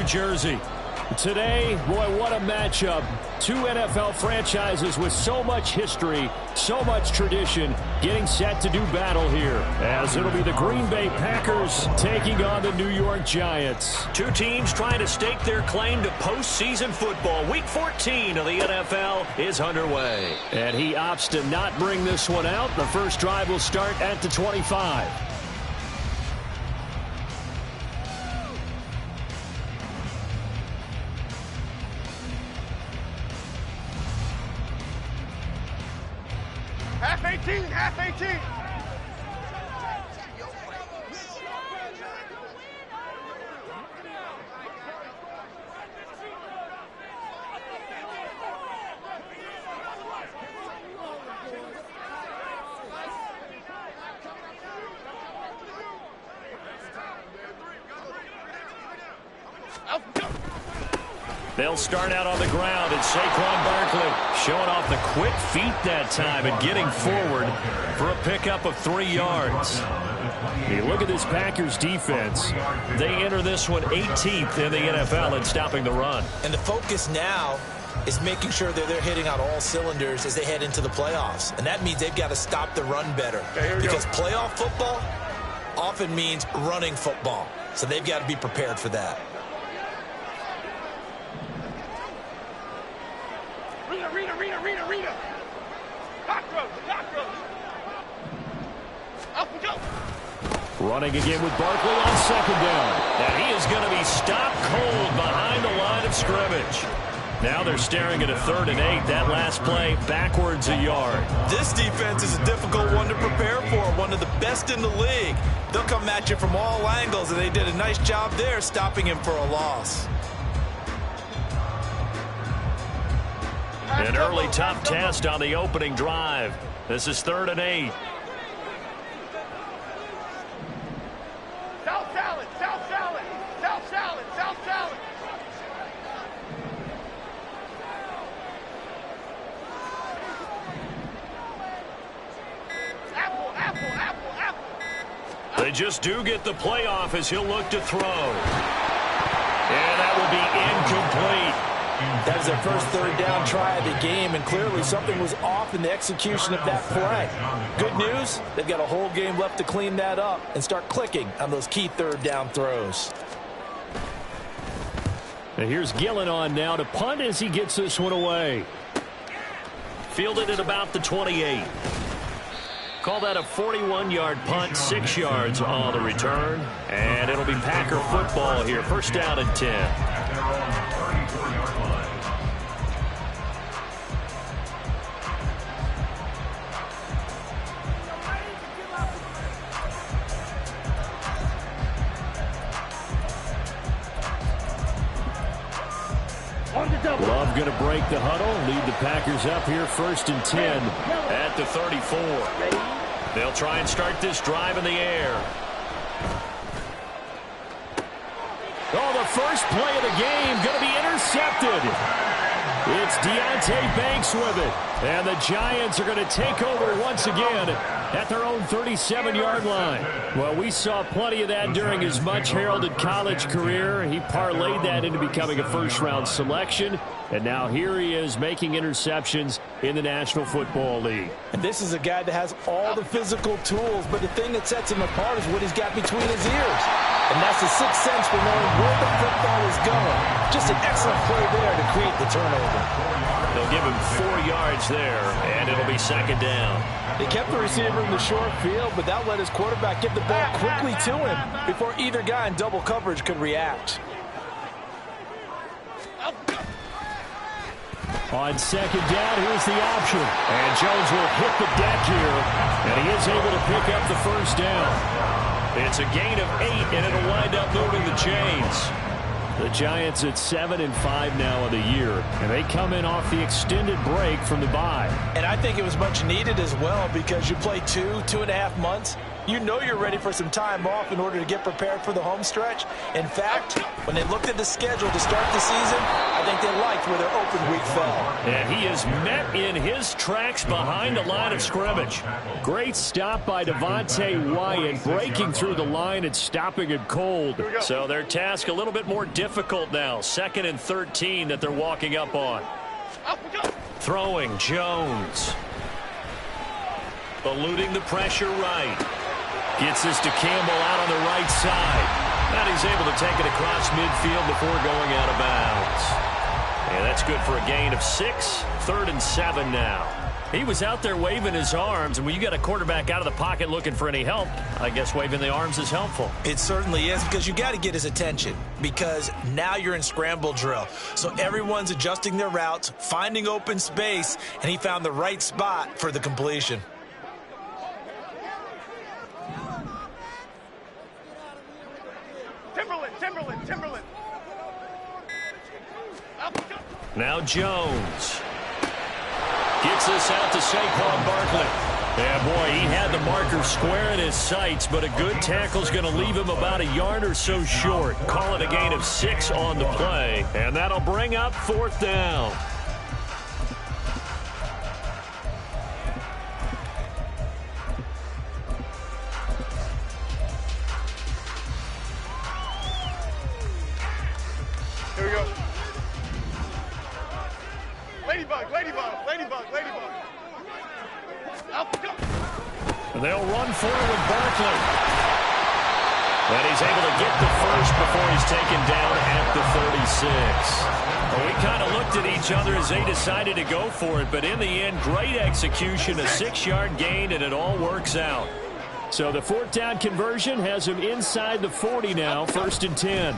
Jersey. Today, boy, what a matchup. Two NFL franchises with so much history, so much tradition, getting set to do battle here, as it'll be the Green Bay Packers taking on the New York Giants. Two teams trying to stake their claim to postseason football. Week 14 of the NFL is underway. And he opts to not bring this one out. The first drive will start at the 25. Half 18, half 18. They'll start out on the ground, and Saquon Barkley showing off the quick feet that time and getting forward for a pickup of 3 yards. You look at this Packers defense. They enter this one 18th in the NFL in stopping the run. And the focus now is making sure that they're hitting on all cylinders as they head into the playoffs. And that means they've got to stop the run better. Because playoff football often means running football. So they've got to be prepared for that. Rita. Cockroach. Up we go. Running again with Barkley on second down. And he is going to be stopped cold behind the line of scrimmage. Now they're staring at a 3rd and 8. That last play backwards a yard. This defense is a difficult one to prepare for. One of the best in the league. They'll come at you from all angles, and they did a nice job there stopping him for a loss. An early tough test on the opening drive. This is 3rd and 8. South salad. Apple. They just do get the playoff as he'll look to throw. And that will be incomplete. That was their first 3rd down try of the game, and clearly something was off in the execution of that play. Good news, they've got a whole game left to clean that up and start clicking on those key 3rd down throws. And here's Gillen on now to punt as he gets this one away. Fielded at about the 28. Call that a 41-yard punt, 6 yards on the return. And it'll be Packer football here, 1st down and 10. Love going to break the huddle, lead the Packers up here 1st and 10 at the 34. They'll try and start this drive in the air. Oh, the first play of the game going to be intercepted. It's Deonte Banks with it. And the Giants are going to take over once again at their own 37-yard line. Well, we saw plenty of that during his much-heralded college career. He parlayed that into becoming a first-round selection. And now here he is making interceptions in the National Football League. And this is a guy that has all the physical tools, but the thing that sets him apart is what he's got between his ears. And that's the sixth sense for knowing where the football is going. Just an excellent play there to create the turnover. They'll give him 4 yards there, and it'll be 2nd down. They kept the receiver in the short field, but that let his quarterback get the ball quickly to him before either guy in double coverage could react. On 2nd down, here's the option. And Jones will hit the deck here, and he is able to pick up the 1st down. It's a gain of 8, and it'll wind up moving the chains. The Giants at 7-5 now of the year, and they come in off the extended break from the bye. And I think it was much needed as well, because you play 2.5 months You know you're ready for some time off in order to get prepared for the home stretch. In fact, when they looked at the schedule to start the season, I think they liked where their open week fell. And he is met in his tracks behind the line of scrimmage. Great stop by Devontae Wyatt, breaking through the line and stopping it cold. So their task a little bit more difficult now. 2nd and 13 that they're walking up on. Throwing Jones. Eluding the pressure right. Gets this to Campbell out on the right side. And he's able to take it across midfield before going out of bounds. And that's good for a gain of 6. 3rd and 7 now. He was out there waving his arms, and when you got a quarterback out of the pocket looking for any help, I guess waving the arms is helpful. It certainly is, because you got to get his attention, because now you're in scramble drill. So everyone's adjusting their routes, finding open space, and he found the right spot for the completion. Timberland. Now Jones. Gets this out to Saquon Barkley. Yeah, boy, he had the marker square in his sights, but a good tackle's going to leave him about a yard or so short. Call it a gain of 6 on the play, and that'll bring up 4th down. Here we go. Ladybug. And they'll run forward with Barkley. And he's able to get the first before he's taken down at the 36. Well, we kind of looked at each other as they decided to go for it, but in the end, great execution, a 6-yard gain, and it all works out. So the 4th down conversion has him inside the 40 now, 1st and 10.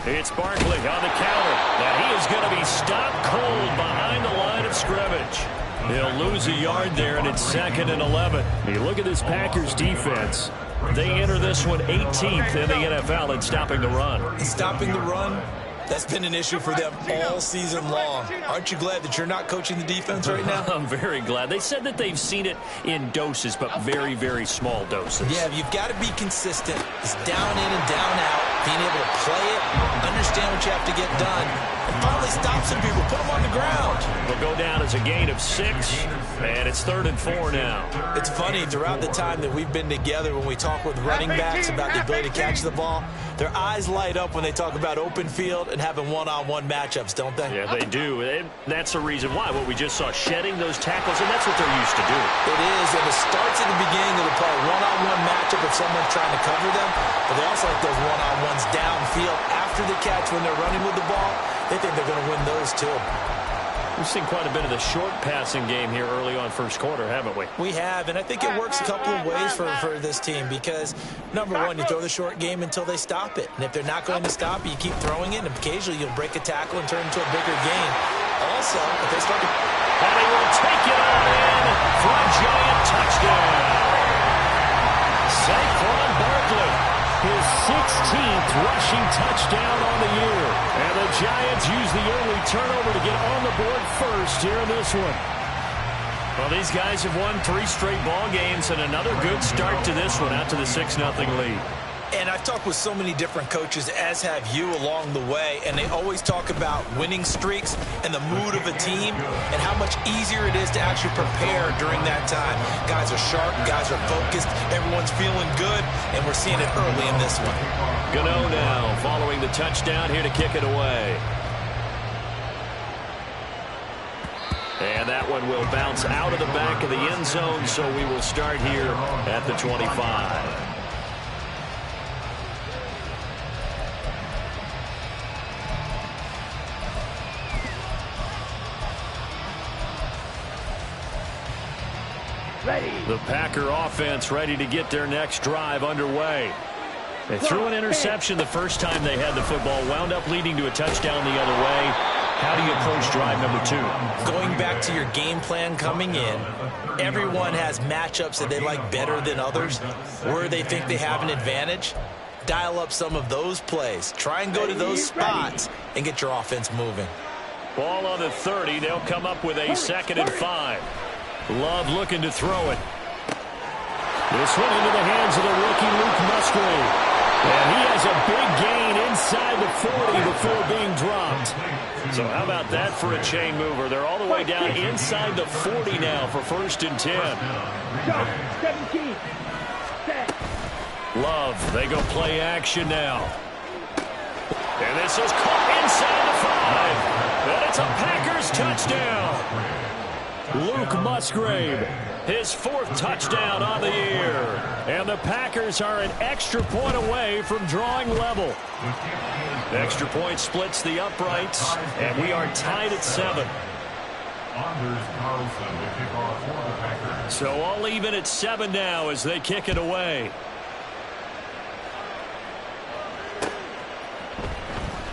It's Barkley on the counter. Now he is going to be stopped cold behind the line of scrimmage. He'll lose a yard there, and it's 2nd and 11. You look at this Packers defense. They enter this one 18th in the NFL in stopping the run. Stopping the run, that's been an issue for them all season long. Aren't you glad that you're not coaching the defense right now? I'm very glad. They said that they've seen it in doses, but very, very small doses. Yeah, you've got to be consistent. It's down in and down out, being able to play it, understand what you have to get done, and finally stop some people, put them on the ground. Will go down as a gain of 6, and it's 3rd and 4 now. It's funny, throughout the time that we've been together, when we talk with running backs about the ability to catch the ball, their eyes light up when they talk about open field and having one-on-one matchups, don't they? Yeah, they do. And that's the reason why. What we just saw, shedding those tackles, and that's what they're used to doing. It is, and it starts at the beginning of the play, one-on-one matchup if someone's trying to cover them, but they also like those one-on-ones downfield after the catch when they're running with the ball. They think they're going to win those too. We've seen quite a bit of the short passing game here early on first quarter, haven't we? We have, and I think it works a couple of ways for this team because, number one, you throw the short game until they stop it. And if they're not going to stop it, you keep throwing it, and occasionally you'll break a tackle and turn it into a bigger gain. Also, if they start to... And he will take it on in for a giant touchdown. Saquon Barkley, his 16th rushing touchdown on the year. And the Giants use the early turnover to get on the board first here in this one. Well, these guys have won 3 straight ball games and another good start to this one out to the 6-0 lead. And I've talked with so many different coaches, as have you, along the way, and they always talk about winning streaks and the mood of a team and how much easier it is to actually prepare during that time. Guys are sharp, guys are focused, everyone's feeling good, and we're seeing it early in this one. Gano now following the touchdown here to kick it away. And that one will bounce out of the back of the end zone, so we will start here at the 25. The Packer offense ready to get their next drive underway. They threw an interception the first time they had the football, wound up leading to a touchdown the other way. How do you approach drive number 2? Going back to your game plan coming in, everyone has matchups that they like better than others, where they think they have an advantage. Dial up some of those plays. Try and go to those spots and get your offense moving. Ball on the 30. They'll come up with a 2nd and 5. Love looking to throw it. This one into the hands of the rookie Luke Musgrave. And he has a big gain inside the 40 before being dropped. So how about that for a chain mover? They're all the way down inside the 40 now for 1st and 10. 17. Love, they go play action now. And this is caught inside the 5. And it's a Packers touchdown. Luke Musgrave, his 4th touchdown on the year. And the Packers are an extra point away from drawing level. The extra point splits the uprights, and we are tied at 7. So all even at 7 now as they kick it away.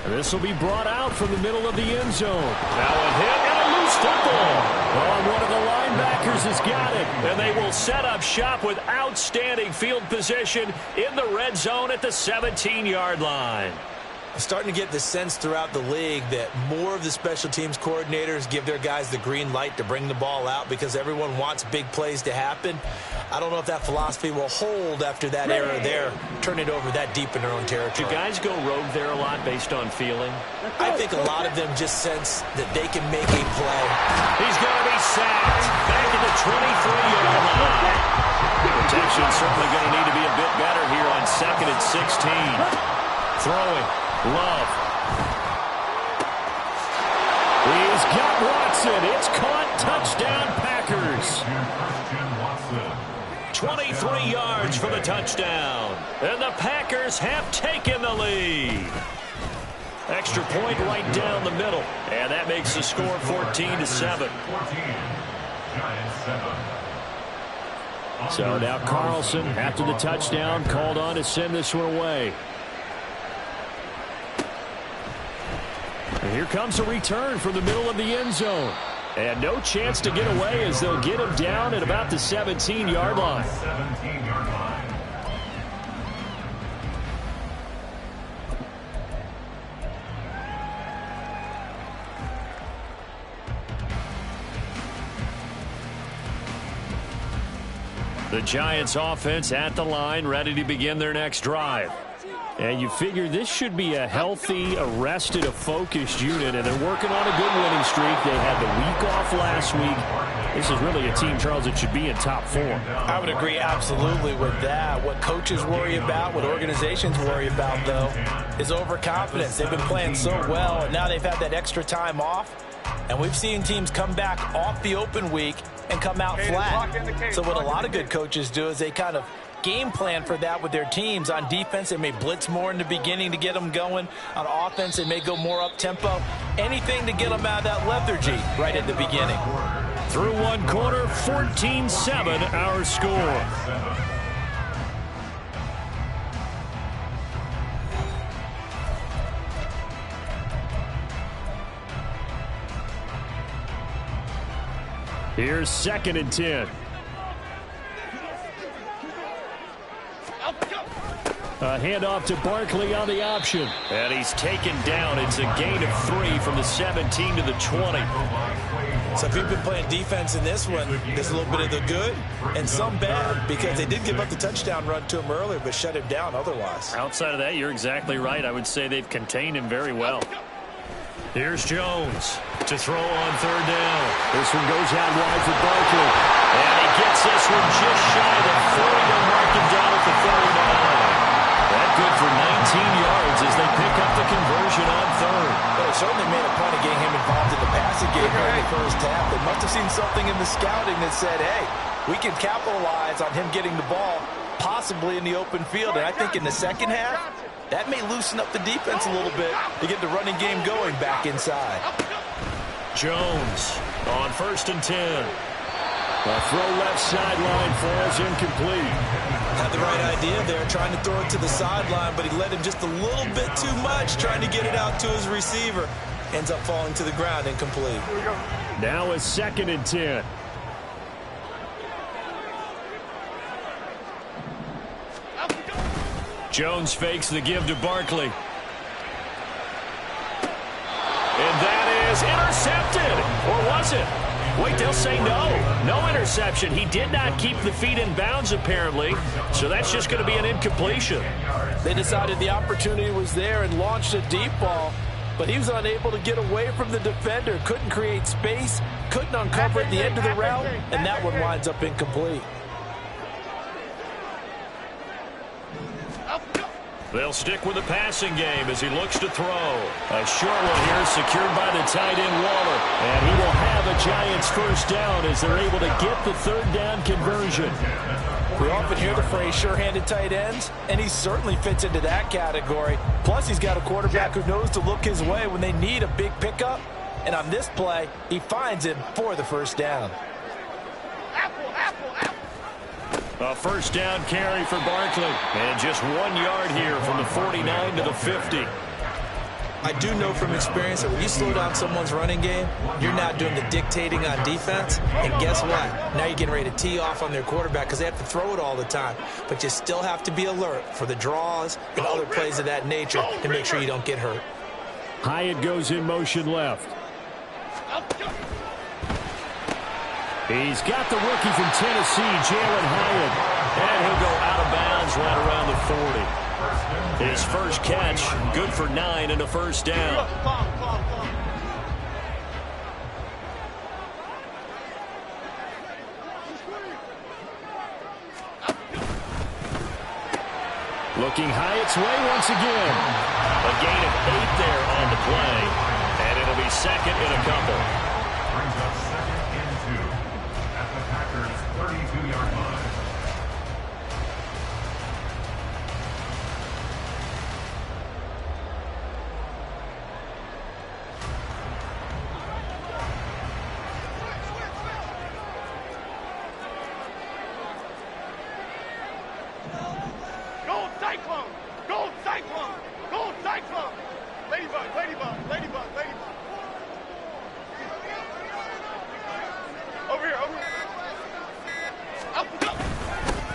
This will be brought out from the middle of the end zone. Now a hit and a loose football. Oh, one of the linebackers has got it. And they will set up shop with outstanding field position in the red zone at the 17-yard line. I'm starting to get the sense throughout the league that more of the special teams coordinators give their guys the green light to bring the ball out because everyone wants big plays to happen. I don't know if that philosophy will hold after that era there, turn it over that deep in their own territory. Do guys go rogue there a lot based on feeling? I think a lot of them just sense that they can make a play. He's going to be sacked back at the 23-yard line. Protection certainly going to need to be a bit better here on 2nd and 16. Throwing. Love. He's got Watson. It's caught. Touchdown, Packers. 23 yards for the touchdown. And the Packers have taken the lead. Extra point right down the middle. And that makes the score 14-7. So now Carlson, after the touchdown, called on to send this one away. And here comes a return from the middle of the end zone. And no chance to get away as they'll get him down at about the 17-yard line. The Giants offense at the line, ready to begin their next drive. And you figure this should be a healthy, arrested, a focused unit, and they're working on a good winning streak. They had the week off last week. This is really a team, Charles, that should be in top 4. I would agree absolutely with that. What coaches worry about, what organizations worry about, though, is overconfidence. They've been playing so well, and now they've had that extra time off. And we've seen teams come back off the open week and come out flat. So what a lot of good coaches do is they kind of game plan for that with their teams. On defense, they may blitz more in the beginning to get them going. On offense, they may go more up-tempo. Anything to get them out of that lethargy right at the beginning. Through one quarter, 14-7 our score. Here's 2nd and 10. A handoff to Barkley on the option. And he's taken down. It's a gain of 3 from the 17 to the 20. So if you've been playing defense in this one, there's a little bit of the good and some bad because they did give up the touchdown run to him earlier but shut him down otherwise. Outside of that, you're exactly right. I would say they've contained him very well. Here's Jones to throw on 3rd down. This one goes out wide for Barkley. And he gets this one just shy of the 40 to mark him down at the 39. That good for 19 yards as they pick up the conversion on 3rd. Well, they certainly made a point of getting him involved in the passing game during the first half. They must have seen something in the scouting that said, hey, we can capitalize on him getting the ball possibly in the open field. And I think in the second half, that may loosen up the defense a little bit to get the running game going back inside. Jones on 1st and 10. A throw left sideline falls incomplete. Had the right idea there, trying to throw it to the sideline, but he let him just a little bit too much, trying to get it out to his receiver. Ends up falling to the ground, incomplete. Now a 2nd and 10. Jones fakes the give to Barkley. And that is intercepted. Or was it? Wait, they'll say no. No interception. He did not keep the feet in bounds, apparently. So that's just going to be an incompletion. They decided the opportunity was there and launched a deep ball, but he was unable to get away from the defender. Couldn't create space, couldn't uncover at the end of the route, and that one winds up incomplete. They'll stick with the passing game as he looks to throw. A short one here secured by the tight end Waller. And he will have a Giants first down as they're able to get the third down conversion. We often hear the phrase sure-handed tight ends, and he certainly fits into that category. Plus, he's got a quarterback who knows to look his way when they need a big pickup. And on this play, he finds him for the first down. A first down carry for Barkley. And just 1 yard here from the 49 to the 50. I do know from experience that when you slow down someone's running game, you're not doing the dictating on defense. And guess what? Now you're getting ready to tee off on their quarterback because they have to throw it all the time. But you still have to be alert for the draws and other plays of that nature to make sure you don't get hurt. Hyatt goes in motion left. He's got the rookie from Tennessee, Jalen Hyatt. And he'll go out of bounds right around the 40. His first catch, good for 9 and a first down. Looking Hyatt's way once again. A gain of 8 there on the play. And it'll be second and a couple. Brings up second and 2 at the Packers' 32-yard line. Gold Cyclone! Gold Cyclone! Gold Cyclone! Ladybug, ladybug, ladybug, ladybug. Over here, over here. Up, up.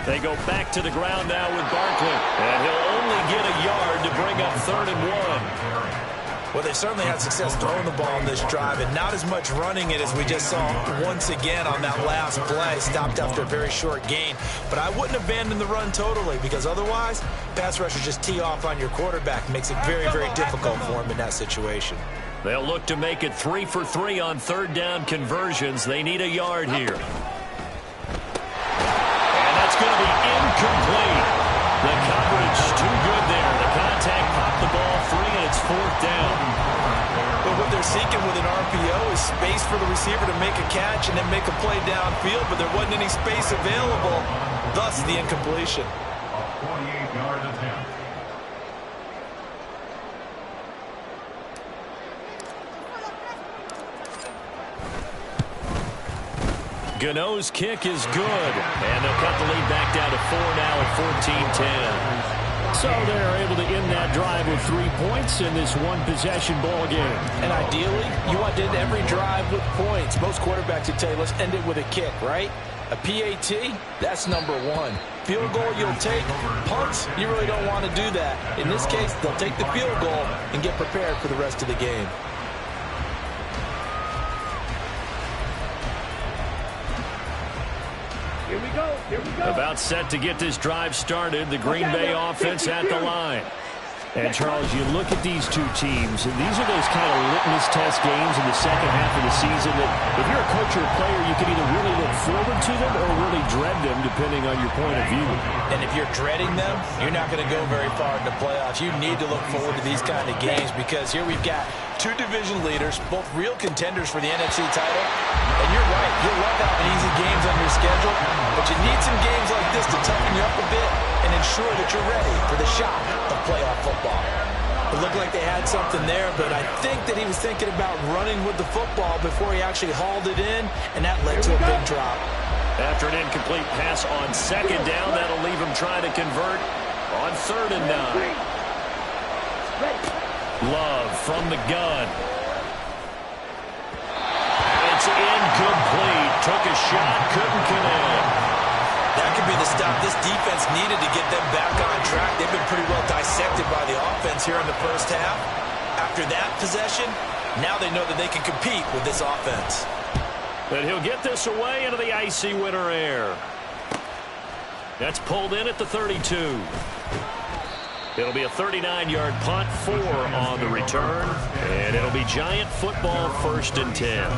They go back to the ground now with Barkley. And he'll only get a yard to bring up 3rd and 1. Well, they certainly had success throwing the ball on this drive and not as much running it as we just saw once again on that last play. Stopped after a very short gain. But I wouldn't abandon the run totally because otherwise, pass rushers just tee off on your quarterback. Makes it very, very difficult for him in that situation. They'll look to make it 3 for 3 on third down conversions. They need a yard here. And that's going to be incomplete. The coverage too good there. The contact popped the ball free, and it's 4th down. But what they're seeking with an RPO is space for the receiver to make a catch and then make a play downfield, but there wasn't any space available, thus the incompletion. A 48-yard attempt. Gano's kick is good. And they'll cut the lead back down to 4 now at 14-10. So they're able to end that drive with 3 points in this one-possession ball game. And ideally, you want to end every drive with points. Most quarterbacks would tell you, let's end it with a kick, right? A PAT, that's number 1. Field goal you'll take. Punts, you really don't want to do that. In this case, they'll take the field goal and get prepared for the rest of the game. Here we go, here we go. About set to get this drive started. The Green Bay offense at the line. And, Charles, you look at these two teams, and these are those kind of litmus test games in the second half of the season that if you're a coach or a player, you can either really look forward to them or really dread them, depending on your point of view. And if you're dreading them, you're not going to go very far in the playoffs. You need to look forward to these kind of games because here we've got 2 division leaders, both real contenders for the NFC title. And you're right, you'll love having easy games on your schedule, but you need some games like this to toughen you up a bit and ensure that you're ready for the shock of playoff football. It looked like they had something there, but I think that he was thinking about running with the football before he actually hauled it in, and that led to a big drop. After an incomplete pass on 2nd down, that'll leave him trying to convert on 3rd and 9. Love from the gun. It's incomplete. Took a shot, couldn't connect. That could be the stop this defense needed to get them back on track. They've been pretty well dissected by the offense here in the first half. After that possession, now they know that they can compete with this offense. But he'll get this away into the icy winter air. That's pulled in at the 32. It'll be a 39-yard punt, 4 on the return, and it'll be Giant football, 1st and 10.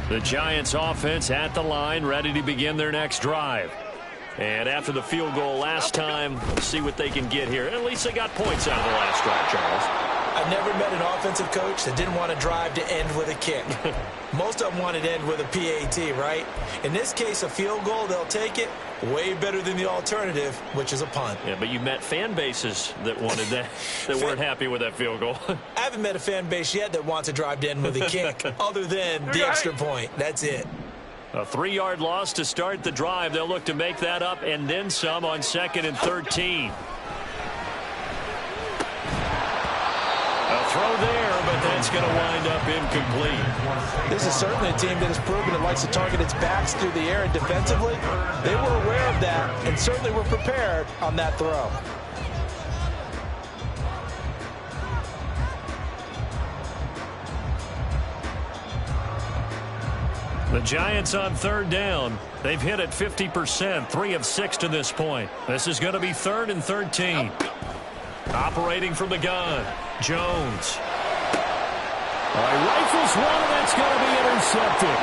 The Giants offense at the line, ready to begin their next drive. And after the field goal last time, let's see what they can get here. At least they got points out of the last drive, Charles. I've never met an offensive coach that didn't want to drive to end with a kick. Most of them wanted to end with a PAT, right? In this case, a field goal, they'll take it. Way better than the alternative, which is a punt. Yeah, but you met fan bases that wanted that, that weren't happy with that field goal. I haven't met a fan base yet that wants to drive to end with a kick, other than the extra point. That's it. A 3-yard loss to start the drive. They'll look to make that up and then some on 2nd and 13. A throw there, but that's going to wind up incomplete. This is certainly a team that has proven it likes to target its backs through the air, and defensively, they were aware of that and certainly were prepared on that throw. The Giants on 3rd down. They've hit it 50%, 3 of 6 to this point. This is going to be 3rd and 13. Operating from the gun, Jones. Rifles one, and that's going to be intercepted.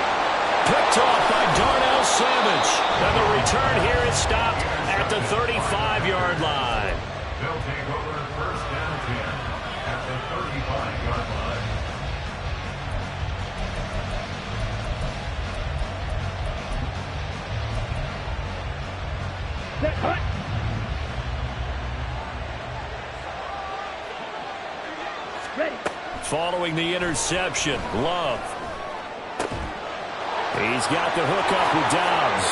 Picked off by Darnell Savage. And the return here is stopped at the 35-yard line. They'll take over 1st down 10 at the 35-yard line. Following the interception, Love. He's got the hook up with Dobbs.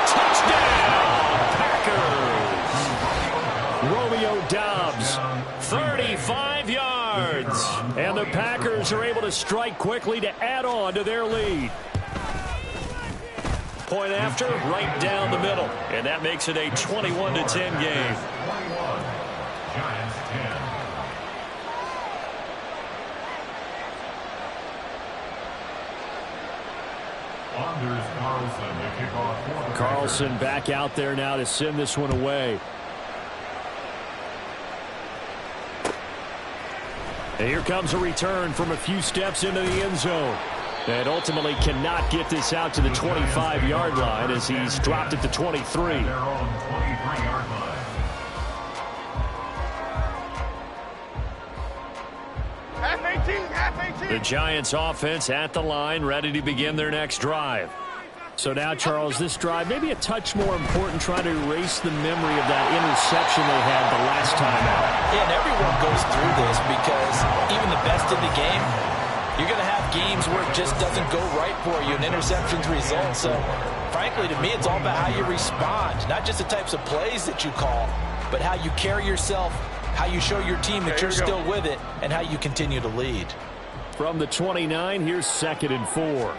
Touchdown, Packers! Romeo Dobbs, 35 yards. And the Packers are able to strike quickly to add on to their lead. Point after, right down the middle. And that makes it a 21-10 game. 21, Giants 10. Anders Carlson to kick off for the Carlson Packers. back out there now to send this one away. And here comes a return from a few steps into the end zone. And ultimately cannot get this out to the 25-yard line as he's dropped at the 23. At their own 23-yard line. Half 18, half 18. The Giants offense at the line, ready to begin their next drive. So now, Charles, this drive maybe a touch more important, trying to erase the memory of that interception they had the last time out. Yeah, and everyone goes through this because even the best in the game, you're going to have games where it just doesn't go right for you, and interceptions result. So, frankly, to me, it's all about how you respond, not just the types of plays that you call, but how you carry yourself, how you show your team that you're still with it, and how you continue to lead. From the 29, here's 2nd and 4.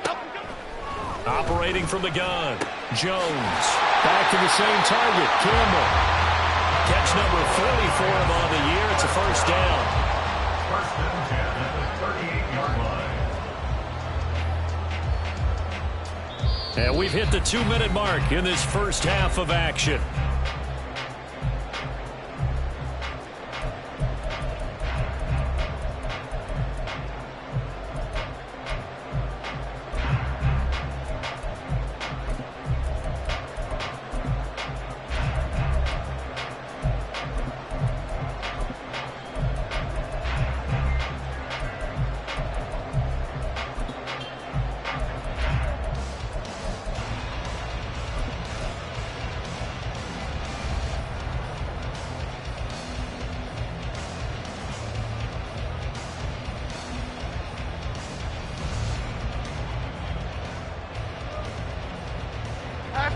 Operating from the gun, Jones. Back to the same target, Campbell. Catch number 44 on the year. It's a 1st down. 1st and 10 at the 38-yard line. And we've hit the 2-minute mark in this first half of action.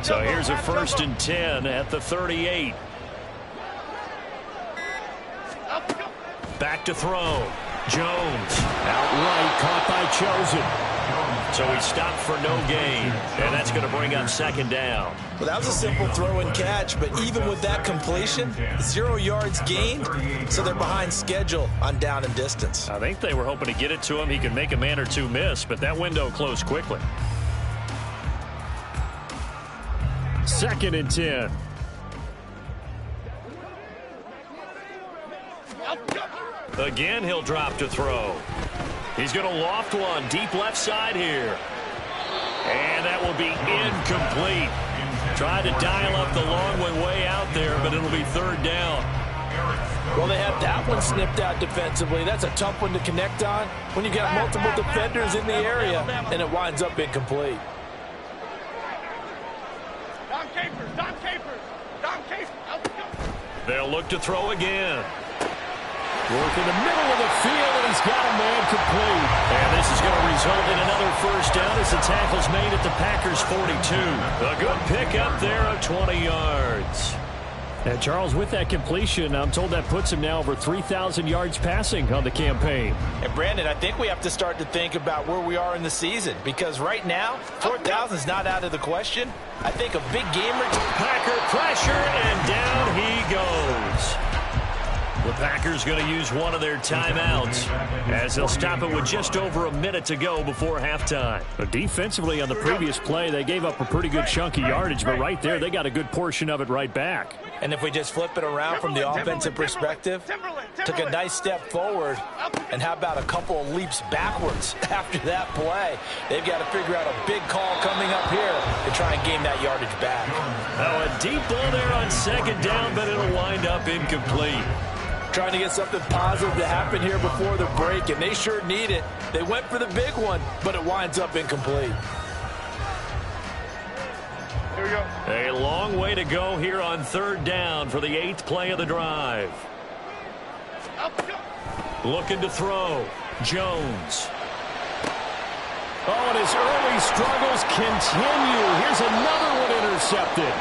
So here's a 1st and 10 at the 38. Back to throw. Jones. Outright caught by Chosen. So he stopped for no gain, and that's going to bring up second down. Well, that was a simple throw and catch, but even with that completion, 0 yards gained, so they're behind schedule on down and distance. I think they were hoping to get it to him. He could make a man or two miss, but that window closed quickly. 2nd and 10. Again, he'll drop to throw. He's going to loft one deep left side here. And that will be incomplete. Tried to dial up the long one way out there, but it'll be 3rd down. Well, they have that one snipped out defensively. That's a tough one to connect on when you've got multiple defenders in the area, and it winds up incomplete. Dom Capers, Dom Capers, Dom Capers. They'll look to throw again. Work in the middle of the field, and he's got a man complete. And this is going to result in another 1st down as the tackle's made at the Packers' 42. A good pickup there of 20 yards. And Charles, with that completion, I'm told that puts him now over 3,000 yards passing on the campaign. And Brandon, I think we have to start to think about where we are in the season, because right now, 4,000 is not out of the question. I think a big game or two. Packer pressure, and down he goes. The Packers going to use one of their timeouts as they'll stop it with just over a minute to go before halftime. But defensively on the previous play, they gave up a pretty good chunk of yardage, but right there, they got a good portion of it right back. And if we just flip it around from the offensive perspective, took a nice step forward, and how about a couple of leaps backwards after that play? They've got to figure out a big call coming up here to try and gain that yardage back. Now a deep ball there on 2nd down, but it'll wind up incomplete. Trying to get something positive to happen here before the break, and they sure need it. They went for the big one, but it winds up incomplete. Here we go. A long way to go here on 3rd down for the 8th play of the drive. Looking to throw. Jones. Oh, and his early struggles continue. Here's another one intercepted.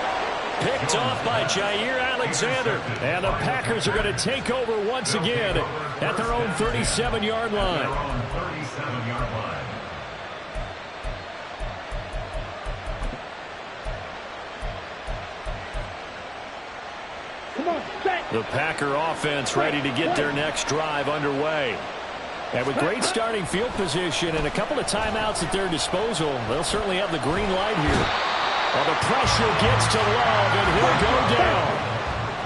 Picked off by Jair Alexander. And the Packers are going to take over once again at their own 37-yard line. The Packer offense ready to get their next drive underway. And with great starting field position and a couple of timeouts at their disposal, they'll certainly have the green light here. Well, the pressure gets to Love, and he'll go down.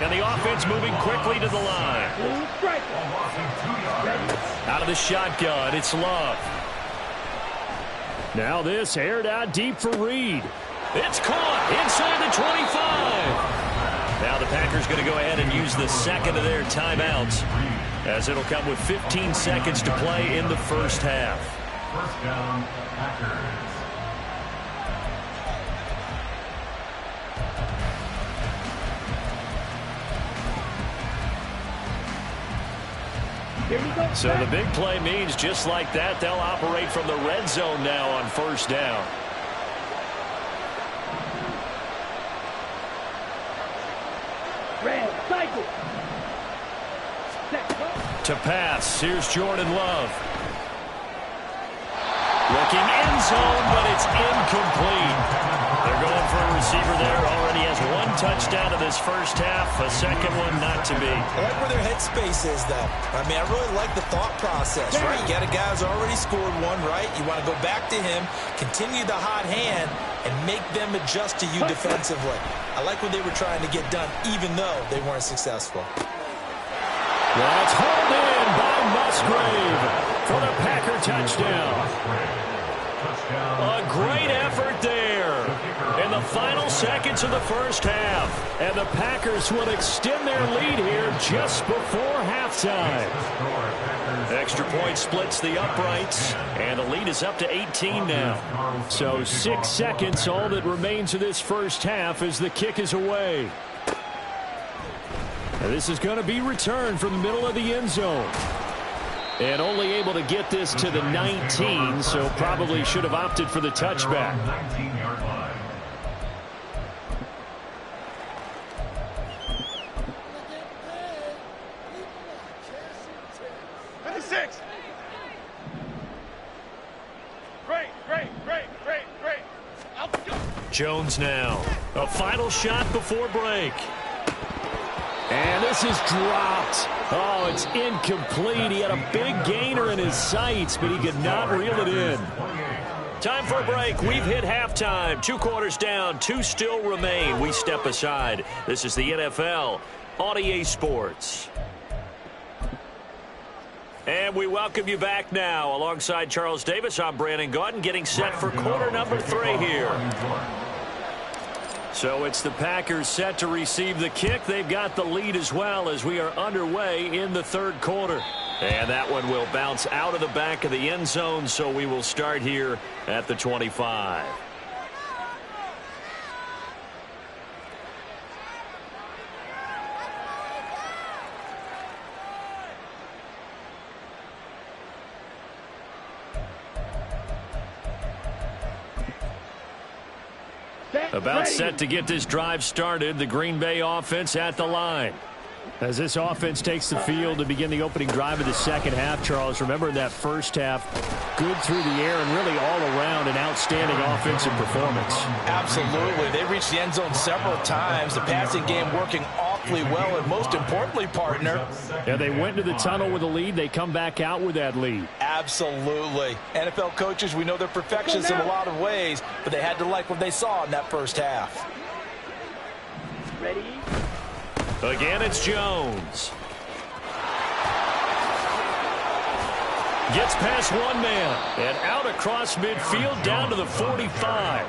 And the offense moving quickly to the line. Out of the shotgun, it's Love. Now this aired out deep for Reed. It's caught inside the 25. Now the Packers going to go ahead and use the 2nd of their timeouts, as it'll come with 15 seconds to play in the 1st half. 1st down, Packers. So the big play means just like that, they'll operate from the red zone now on 1st down. To pass, here's Jordan Love. Looking end zone, but it's incomplete. They're going for a receiver there. Already has 1 touchdown in this 1st half. A 2nd one not to be. I like where their headspace is, though. I mean, I really like the thought process, right? You got a guy who's already scored 1, right? You want to go back to him, continue the hot hand, and make them adjust to you defensively. I like what they were trying to get done, even though they weren't successful. That's hauled in by Musgrave for the Packer touchdown. A great effort there in the final seconds of the 1st half. And the Packers will extend their lead here just before halftime. Extra point splits the uprights, and the lead is up to 18 now. So 6 seconds, all that remains of this 1st half as the kick is away. And this is going to be returned from the middle of the end zone. And only able to get this to the 19, so probably should have opted for the touchback. 19-yard line. 56. Great, great. Jones now. A final shot before break. And this is dropped. Oh, it's incomplete. He had a big gainer in his sights, but he could not reel it in. Time for a break. We've hit halftime. 2 quarters down. 2 still remain. We step aside. This is the NFL on EA Sports. And we welcome you back now. Alongside Charles Davis, I'm Brandon Gaudin, getting set for quarter number 3 here. So it's the Packers set to receive the kick. They've got the lead as well as we are underway in the 3rd quarter. And that one will bounce out of the back of the end zone, so we will start here at the 25. About set to get this drive started, the Green Bay offense at the line. As this offense takes the field to begin the opening drive of the second half, Charles, remember in that first half, good through the air and really all around an outstanding offensive performance. Absolutely. They reached the end zone several times. The passing game working awfully well, and most importantly, partner. Yeah, they went to the tunnel with a lead. They come back out with that lead. Absolutely. NFL coaches, we know they're perfectionists in a lot of ways, but they had to like what they saw in that first half. Ready? Again, it's Jones. Gets past one man and out across midfield down to the 45.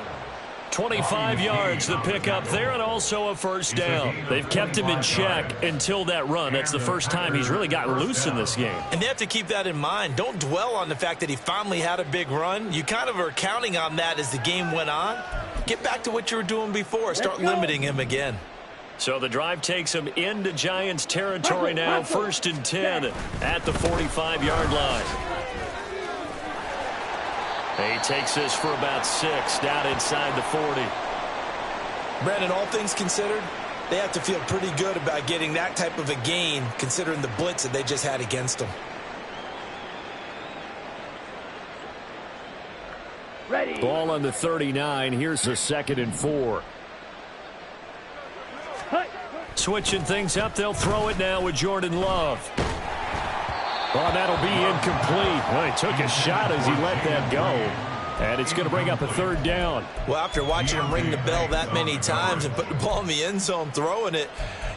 25 yards the pickup there, and also a first down. They've kept him in check until that run. That's the first time he's really gotten loose in this game. And they have to keep that in mind. Don't dwell on the fact that he finally had a big run. You kind of are counting on that as the game went on. Get back to what you were doing before. Start limiting him again. So the drive takes him into Giants territory now. 1st and 10 at the 45-yard line. He takes this for about 6 down inside the 40. Brandon, all things considered, they have to feel pretty good about getting that type of a gain considering the blitz that they just had against them. Ready. Ball on the 39. Here's the 2nd and 4. Switching things up, they'll throw it now with Jordan Love. Oh, that'll be incomplete. Well, he took a shot as he let that go. And it's going to bring up a 3rd down. Well, after watching him ring the bell that many times and put the ball in the end zone, throwing it,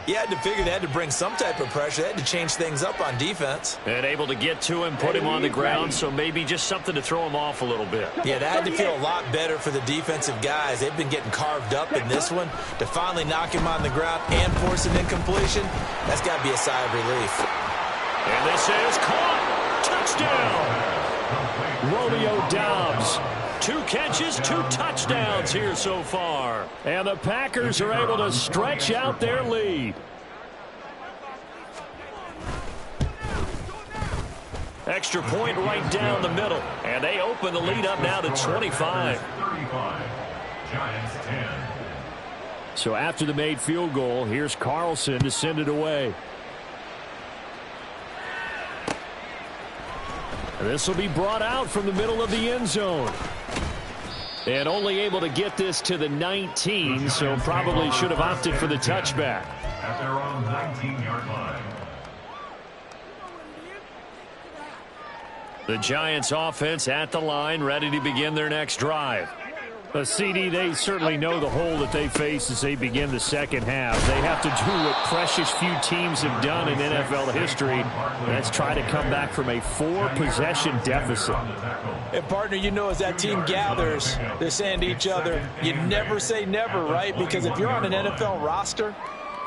you had to figure they had to bring some type of pressure. They had to change things up on defense. And able to get to him, put him on the ground, so maybe just something to throw him off a little bit. Yeah, that had to feel a lot better for the defensive guys. They've been getting carved up in this one. To finally knock him on the ground and force an incompletion, that's got to be a sigh of relief. And this is caught. Touchdown. Romeo Doubs. 2 catches, 2 touchdowns here so far. And the Packers are able to stretch out their lead. Extra point right down the middle. And they open the lead up now to 25. 35. Giants 10. So after the made field goal, here's Carlson to send it away. This will be brought out from the middle of the end zone. And only able to get this to the 19, so probably should have opted for the touchback. At their own 19-yard line. The Giants offense at the line, ready to begin their next drive. A CD, they certainly know the hole that they face as they begin the second half. They have to do what precious few teams have done in NFL history. That's try to come back from a 4-possession deficit. And, partner, you know as that team gathers, they're saying to each other, you never say never, right? Because if you're on an NFL roster,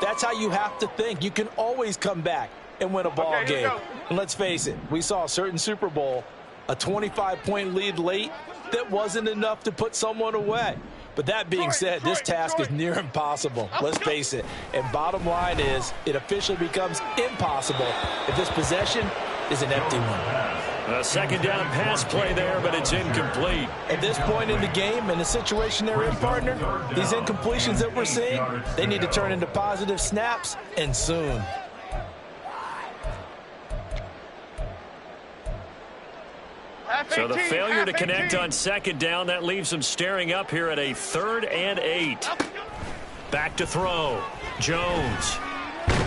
that's how you have to think. You can always come back and win a ball game. And let's face it, we saw a certain Super Bowl, a 25-point lead late, that wasn't enough to put someone away. But that being said, this task is near impossible. Let's face it. And bottom line is, it officially becomes impossible if this possession is an empty one. A second down pass play there, but it's incomplete. At this point in the game, in the situation they're in, partner, these incompletions that we're seeing, they need to turn into positive snaps, and soon. So the failure to connect on second down, that leaves them staring up here at a 3rd and 8. Back to throw. Jones. And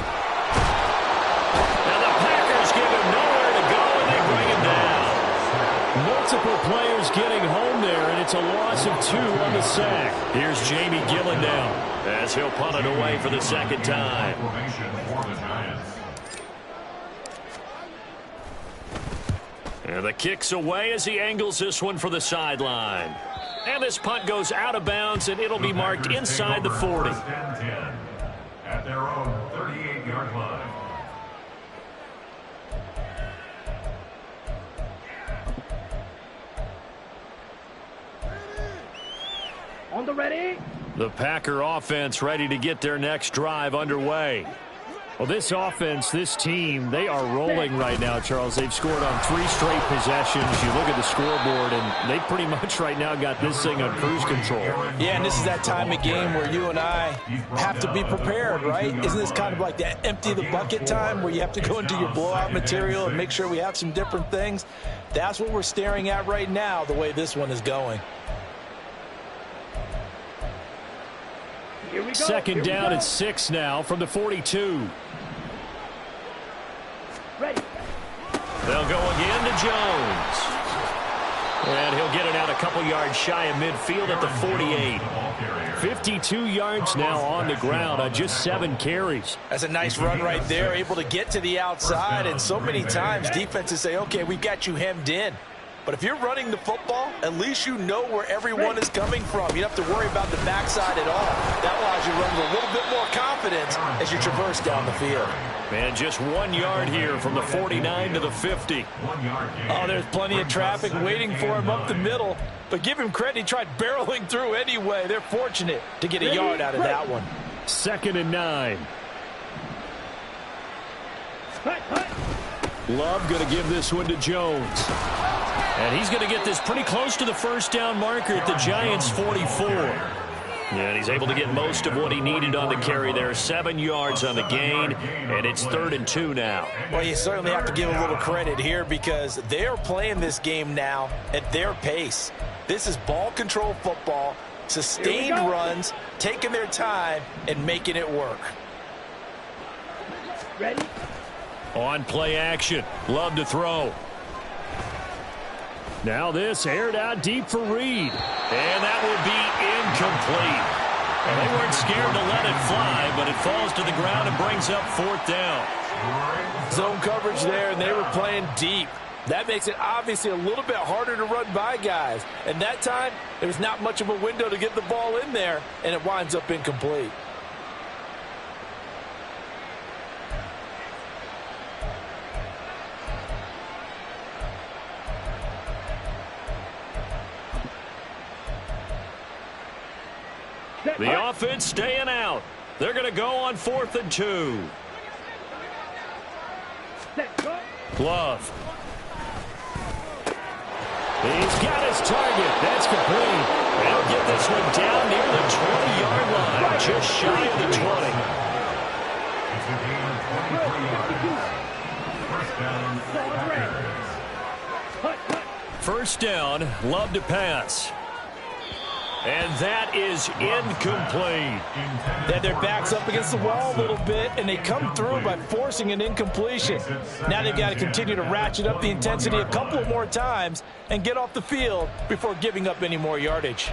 the Packers give him nowhere to go, and they bring him down. Multiple players getting home there, and it's a loss of 2 on the sack. Here's Jamie Gillen now as he'll punt it away for the second time. And the kick's away as he angles this one for the sideline. And this punt goes out of bounds, and it'll be marked inside the 40. At their own 38-yard line. On the ready. The Packer offense ready to get their next drive underway. Well, this offense, this team, they are rolling right now, Charles. They've scored on 3 straight possessions. You look at the scoreboard, and they pretty much right now got this thing on cruise control. Yeah, and this is that time of game where you and I have to be prepared, right? Isn't this kind of like that empty the bucket time where you have to go into your blowout material and make sure we have some different things? That's what we're staring at right now, the way this one is going. Second down at 6 now from the 42. Ready. They'll go again to Jones. And he'll get it out a couple yards shy of midfield at the 48. 52 yards now on the ground on just 7 carries. That's a nice run right there, able to get to the outside. And so many times defenses say, okay, we've got you hemmed in. But if you're running the football, at least you know where everyone is coming from. You don't have to worry about the backside at all. That allows you to run with a little bit more confidence as you traverse down the field. Man, just 1 yard here from the 49 to the 50. Oh, there's plenty of traffic waiting for him up the middle. But give him credit, he tried barreling through anyway. They're fortunate to get a yard out of that one. 2nd and 9. Love going to give this one to Jones. And he's going to get this pretty close to the first down marker at the Giants' 44. And he's able to get most of what he needed on the carry there. 7 yards on the gain, and it's 3rd and 2 now. Well, you certainly have to give a little credit here because they're playing this game now at their pace. This is ball control football, sustained runs, taking their time, and making it work. Ready. On play action. Love to throw. Now this aired out deep for Reed. And that will be incomplete. And they weren't scared to let it fly, but it falls to the ground and brings up 4th down. Zone coverage there, and they were playing deep. That makes it obviously a little bit harder to run by guys. And that time, there's not much of a window to get the ball in there, and it winds up incomplete. The offense staying out. They're going to go on 4th and 2. Glove. He's got his target. That's complete. They'll get this one down near the 20-yard line, just shy of the 20. It's a gain of 23 yards. First down, Packers. First down, Love to pass. And that is incomplete. Then their back's up against the wall a little bit, and they come through by forcing an incompletion. Now they've got to continue to ratchet up the intensity a couple of more times and get off the field before giving up any more yardage.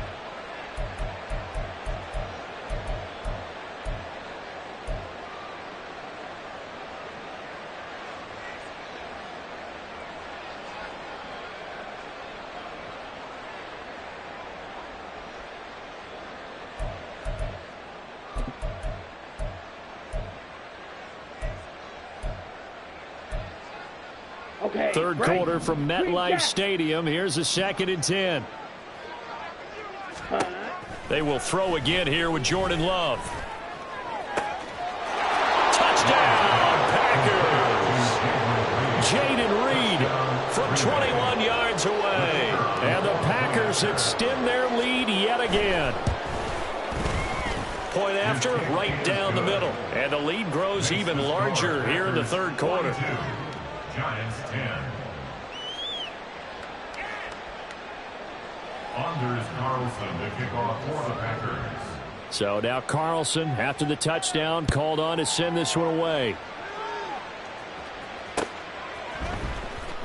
Third quarter from MetLife Stadium. Here's a 2nd and 10. They will throw again here with Jordan Love. Touchdown, Packers! Jaden Reed From 21 yards away. and the Packers extend their lead yet again. Point after, right down the middle. And the lead grows even larger here in the third quarter. Giants 10. Anders Carlson to kick off for the Packers. So now Carlson, after the touchdown, called on to send this one away.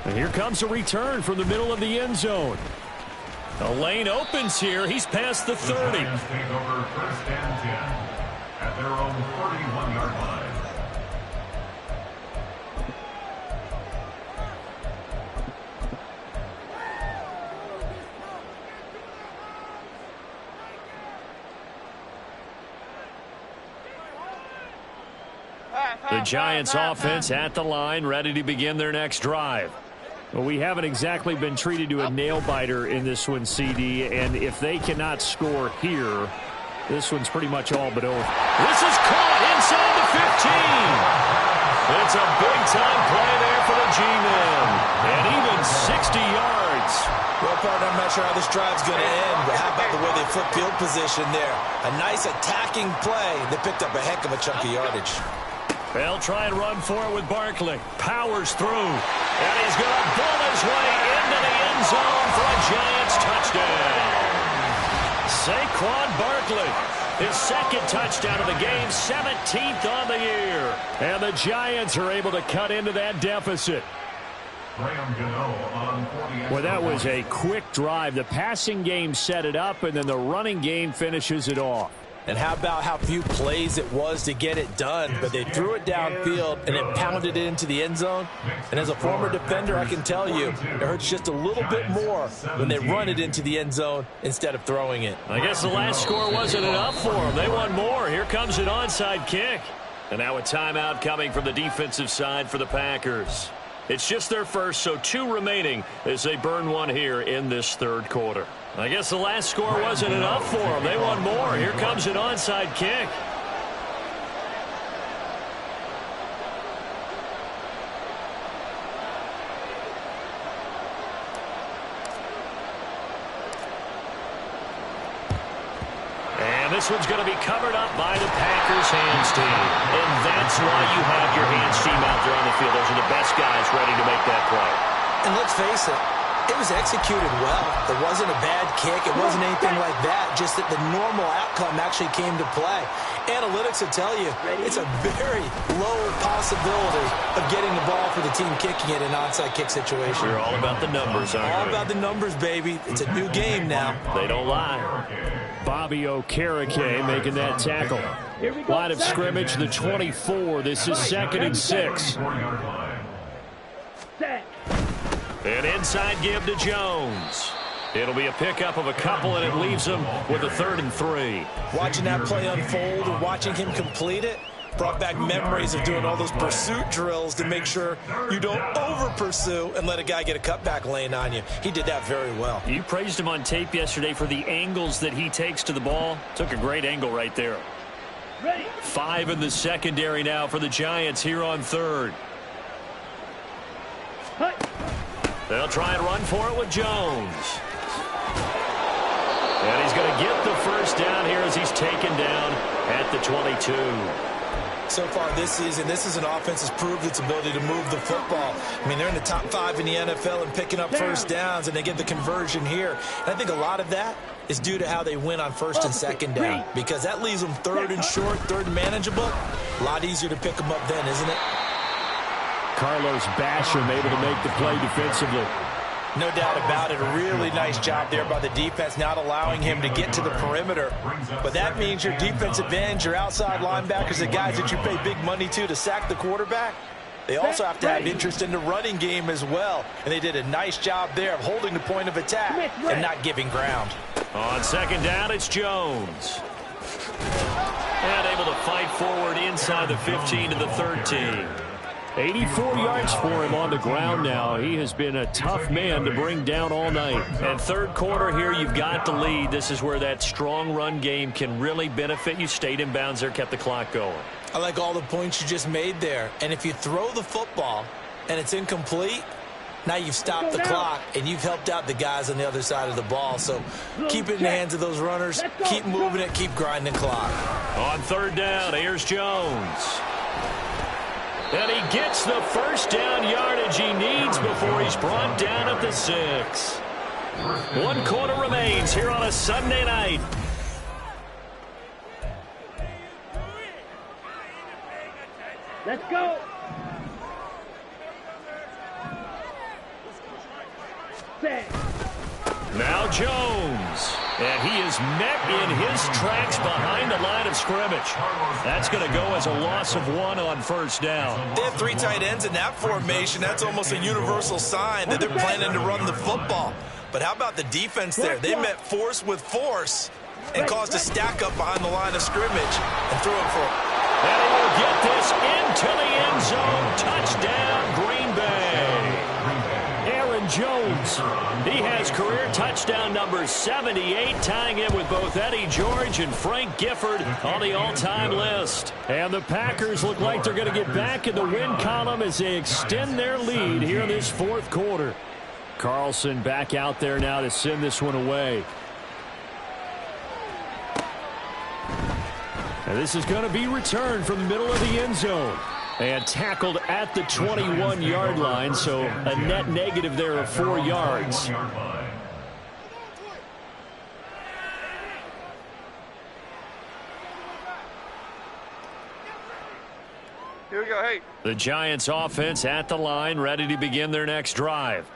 And here comes a return from the middle of the end zone. The lane opens here. He's past the 30. The Giants take over 1st and 10 at their own 31-yard line. The Giants offense at the line, ready to begin their next drive. Well, we haven't exactly been treated to a nail-biter in this one, CD, and if they cannot score here, this one's pretty much all but over. This is caught inside the 15. It's a big-time play there for the G-men. And even 60 yards. Well, partner, I'm not sure how this drive's going to end, but how about the way they flip field position there? A nice attacking play. They picked up a heck of a chunk of yardage. They'll try and run for it with Barkley. Powers through. And he's going to bull his way into the end zone for a Giants touchdown. Saquon Barkley, his second touchdown of the game, 17th on the year. And the Giants are able to cut into that deficit. Well, that was a quick drive. The passing game set it up, and then the running game finishes it off. And how about how few plays it was to get it done, but they threw it downfield and then pounded it into the end zone. And as a former defender, I can tell you, it hurts just a little bit more when they run it into the end zone instead of throwing it. I guess the last score wasn't enough for them. They want more. Here comes an onside kick. And now a timeout coming from the defensive side for the Packers. It's just their first, so 2 remaining as they burn one here in this third quarter. I guess the last score wasn't enough for them. They want more. Here comes an onside kick. And this one's going to be covered up by the Packers hands team. And that's why you have your hands team out there on the field. Those are the best guys ready to make that play. And let's face it, it was executed well. It wasn't a bad kick. It wasn't anything like that. Just that the normal outcome actually came to play. Analytics will tell you it's a very low possibility of getting the ball for the team kicking it in an onside kick situation. We're all about the numbers, aren't we? All about the numbers, baby. It's a new game now. They don't lie. Bobby Okereke making that tackle. Line of scrimmage, the 24. This is 2nd and 6. An inside give to Jones. It'll be a pickup of a couple, and it leaves him with a 3rd and 3. Watching that play unfold and watching him complete it brought back memories of doing all those pursuit drills to make sure you don't over-pursue and let a guy get a cutback lane on you. He did that very well. You praised him on tape yesterday for the angles that he takes to the ball. Took a great angle right there. 5 in the secondary now for the Giants here on 3rd. They'll try and run for it with Jones. And he's going to get the first down here as he's taken down at the 22. So far this season, this is an offense that's proved its ability to move the football. I mean, they're in the top 5 in the NFL and picking up first downs, and they get the conversion here. And I think a lot of that is due to how they win on 1st and 2nd down, because that leaves them 3rd and short, 3rd and manageable. A lot easier to pick them up then, isn't it? Carlos Basham able to make the play defensively. No doubt about it. A really nice job there by the defense, not allowing him to get to the perimeter. But that means your defensive ends, your outside linebackers, the guys that you pay big money to sack the quarterback, they also have to have interest in the running game as well. And they did a nice job there of holding the point of attack and not giving ground. On 2nd down, it's Jones. And able to fight forward inside the 15 to the 13. 84 yards for him on the ground now. He has been a tough man to bring down all night. And 3rd quarter here, you've got the lead. This is where that strong run game can really benefit you. Stayed in bounds there, kept the clock going. I like all the points you just made there. And if you throw the football and it's incomplete, now you've stopped the clock and you've helped out the guys on the other side of the ball. So keep it in the hands of those runners. Keep moving it. Keep grinding the clock. On 3rd down, here's Jones. And he gets the first down yardage he needs before he's brought down at the 6. 1 quarter remains here on a Sunday night. Let's go. Now Jones. And he is met in his tracks behind the line of scrimmage. That's going to go as a loss of 1 on first down. They have 3 tight ends in that formation. That's almost a universal sign that they're planning to run the football. But how about the defense there? They met force with force and caused a stack up behind the line of scrimmage and threw it for him. And he will get this into the end zone. Touchdown, Green Bay. Aaron Jones. He has career touchdown number 78, tying in with both Eddie George and Frank Gifford on the all-time list. And the Packers look like they're going to get back in the win column as they extend their lead here in this 4th quarter. Carlson back out there now to send this one away. And this is going to be returned from the middle of the end zone. And tackled at the 21-yard line, so a net negative there of 4 yards. Here we go, hey. The Giants offense at the line, ready to begin their next drive.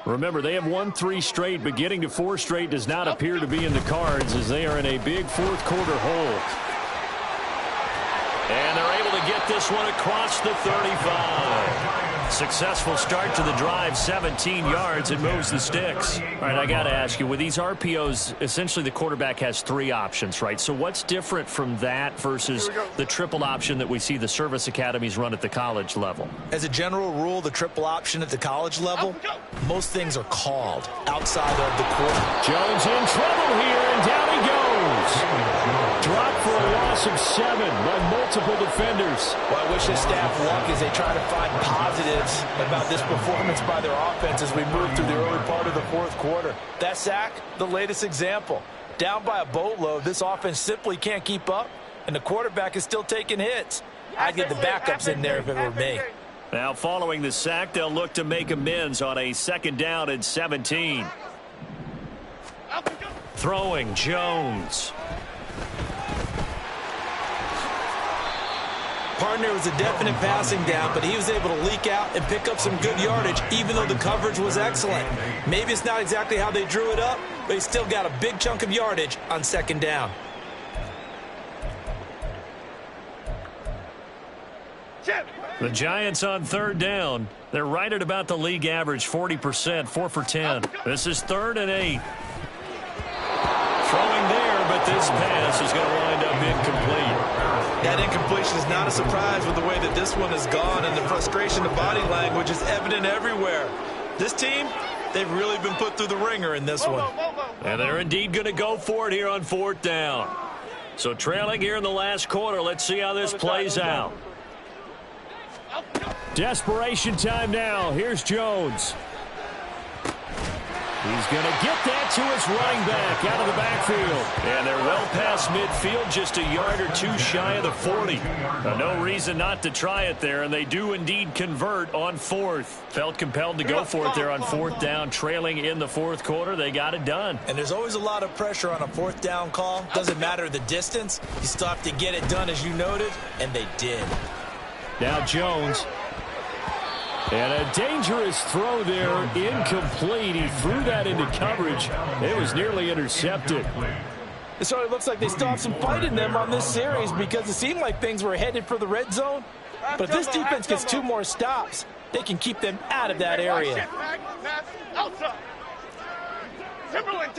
Remember, they have won 3 straight, but getting to 4 straight does not appear to be in the cards as they are in a big 4th quarter hole. And they're able to get this one across the 35. Successful start to the drive, 17 yards, and moves the sticks. All right, I got to ask you, with these RPOs, essentially the quarterback has 3 options, right? So what's different from that versus the triple option that we see the service academies run at the college level? As a general rule, the triple option at the college level, most things are called outside of the quarter. Jones in trouble here, and down he goes. Dropped for a loss of 7 by multiple defenders. Well, I wish this staff luck as they try to find positives about this performance by their offense as we move through the early part of the 4th quarter. That sack, the latest example. Down by a boatload, this offense simply can't keep up, and the quarterback is still taking hits. I'd get the backups in there if it were me. Now, following the sack, they'll look to make amends on a 2nd down and 17. Throwing, Jones. Partner was a definite passing down, but he was able to leak out and pick up some good yardage, even though the coverage was excellent. Maybe it's not exactly how they drew it up, but he still got a big chunk of yardage on 2nd down. The Giants on 3rd down. They're right at about the league average, 40%, 4 for 10. This is 3rd and 8. Throwing there, but this pass is going to wind up incomplete. That incompletion is not a surprise with the way that this one has gone, and the frustration of body language is evident everywhere. This team, they've really been put through the ringer in this one. And they're indeed going to go for it here on 4th down. So trailing here in the last quarter, let's see how this plays out. Desperation time now. Here's Jones. He's going to get that to his running back out of the backfield. And they're well past midfield, just a yard or 2 shy of the 40. No reason not to try it there, and they do indeed convert on 4th. Felt compelled to go for it there on 4th down, trailing in the 4th quarter. They got it done. And there's always a lot of pressure on a 4th down call. Doesn't matter the distance. You still have to get it done, as you noted, and they did. Now Jones. And a dangerous throw there, incomplete. He threw that into coverage. It was nearly intercepted. It sort of looks like they still have some fight in them on this series because it seemed like things were headed for the red zone. But if this defense gets 2 more stops, they can keep them out of that area. Timberland.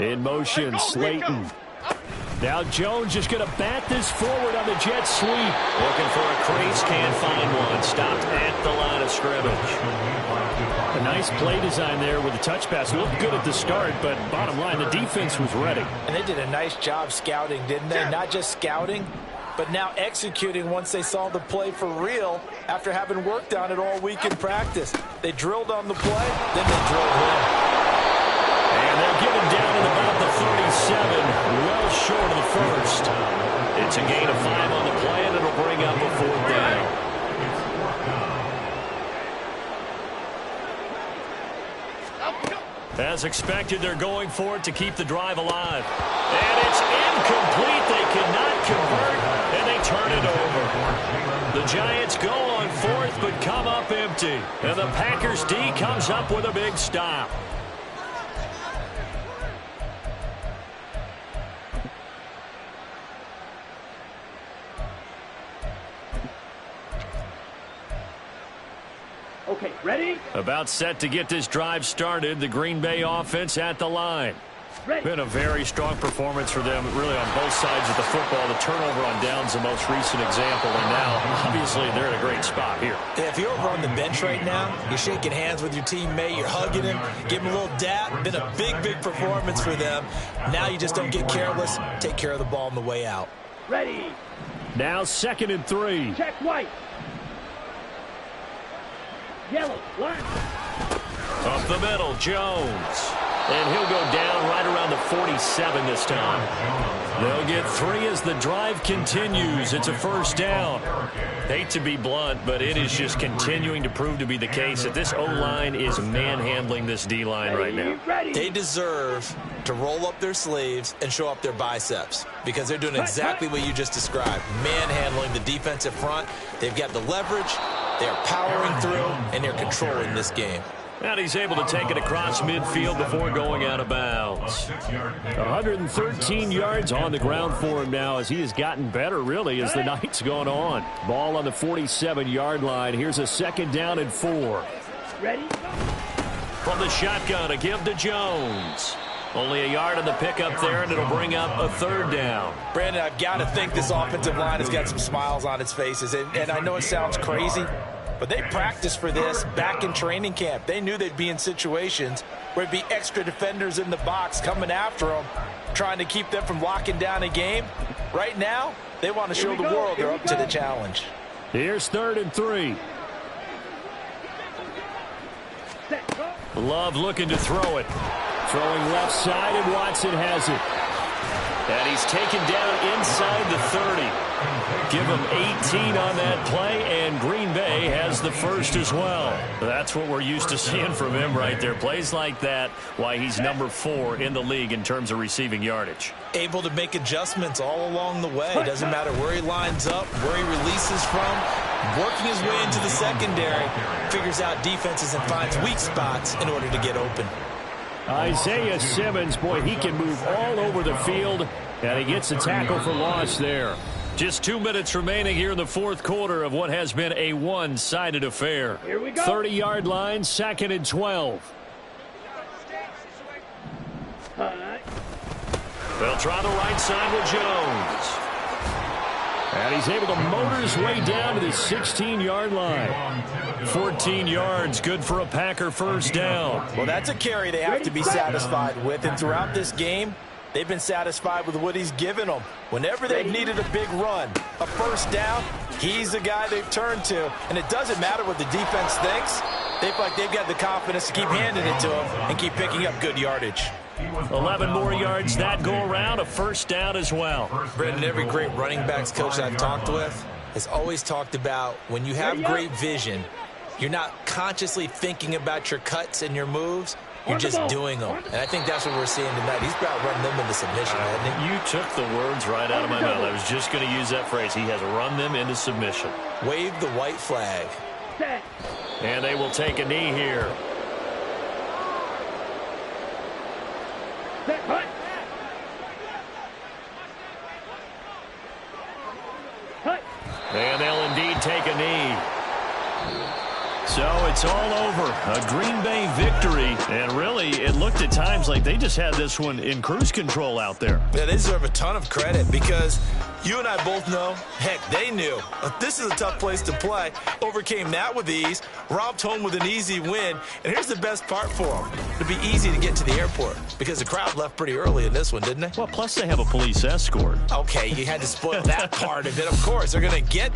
In motion, Slayton. Now Jones just going to bat this forward on the jet sweep. Looking for a crease, can't find one. Stopped at the line of scrimmage. A nice play design there with the touch pass. Looked good at the start, but bottom line, the defense was ready. And they did a nice job scouting, didn't they? Not just scouting, but now executing once they saw the play for real after having worked on it all week in practice. They drilled on the play, then they drilled in. And they're given down at about the 37, well short of the first. It's a gain of 5 on the play, and it'll bring up a 4th down. As expected, they're going for it to keep the drive alive. And it's incomplete. They cannot convert, and they turn it over. The Giants go on fourth, but come up empty. And the Packers D comes up with a big stop. Okay, ready? About set to get this drive started. The Green Bay offense at the line. Ready. Been a very strong performance for them, really, on both sides of the football. The turnover on downs, the most recent example, and now, obviously, they're in a great spot here. Yeah, if you're over on the bench right now, you're shaking hands with your teammate, you're hugging him, give him a little dap. Been a big, big performance for them. Now you just don't get careless. Take care of the ball on the way out. Ready. Now 2nd and 3. Check white. Yellow, line. Up the middle, Jones. And he'll go down right around the 47 this time. They'll get 3 as the drive continues. It's a first down. Hate to be blunt, but it is just continuing to prove to be the case that this O-line is manhandling this D-line right now. They deserve to roll up their sleeves and show up their biceps because they're doing exactly what you just described, manhandling the defensive front. They've got the leverage, they're powering through, and they're controlling this game. And he's able to take it across midfield before going out of bounds. 113 yards on the ground for him now as he has gotten better, really, as the night's gone on. Ball on the 47-yard line. Here's a 2nd down and 4. Ready? From the shotgun, a give to Jones. Only a yard on the pickup there, and it'll bring up a 3rd down. Brandon, I've got to think this offensive line has got some smiles on its faces. And I know it sounds crazy, but they practiced for this back in training camp. They knew they'd be in situations where it'd be extra defenders in the box coming after them, trying to keep them from locking down a game. Right now, they want to show the world they're up to the challenge. Here's 3rd and 3. Set, go. Love looking to throw it. Throwing left side, and Watson has it. And he's taken down inside the 30. Give him 18 on that play, and Green Bay has the first as well. That's what we're used to seeing from him right there. Plays like that, why he's number 4 in the league in terms of receiving yardage. Able to make adjustments all along the way. Doesn't matter where he lines up, where he releases from. Working his way into the secondary, figures out defenses and finds weak spots in order to get open. Isaiah Simmons, boy, he can move all over the field, and he gets a tackle for loss there. Just 2 minutes remaining here in the 4th quarter of what has been a one-sided affair. Here we go. 30-yard line, 2nd and 12. They'll try the right side with Jones. And he's able to motor his way down to the 16-yard line. 14 yards, good for a Packer first down. Well, that's a carry they have to be satisfied with. And throughout this game, they've been satisfied with what he's given them. Whenever they've needed a big run, a first down, he's the guy they've turned to. And it doesn't matter what the defense thinks. They feel like they've got the confidence to keep handing it to him and keep picking up good yardage. 11 more yards that go around, a first down as well. Brendan, every great running backs coach I've talked with has always talked about when you have great vision, you're not consciously thinking about your cuts and your moves. You're just doing them. And I think that's what we're seeing tonight. He's about running them into submission, hasn't he? You took the words right out of my mouth. I was just going to use that phrase. He has run them into submission. Wave the white flag. Set. And they will take a knee here. Set, cut. Cut. And they'll indeed take a knee. So it's all over. A Green Bay victory. And really, it looked at times like they just had this one in cruise control out there. Yeah, they deserve a ton of credit because you and I both know, heck, they knew. This is a tough place to play. Overcame that with ease. Robbed home with an easy win. And here's the best part for them. It'd be easy to get to the airport because the crowd left pretty early in this one, didn't they? Well, plus they have a police escort. Okay, you had to spoil that part of it. Of course, they're going to get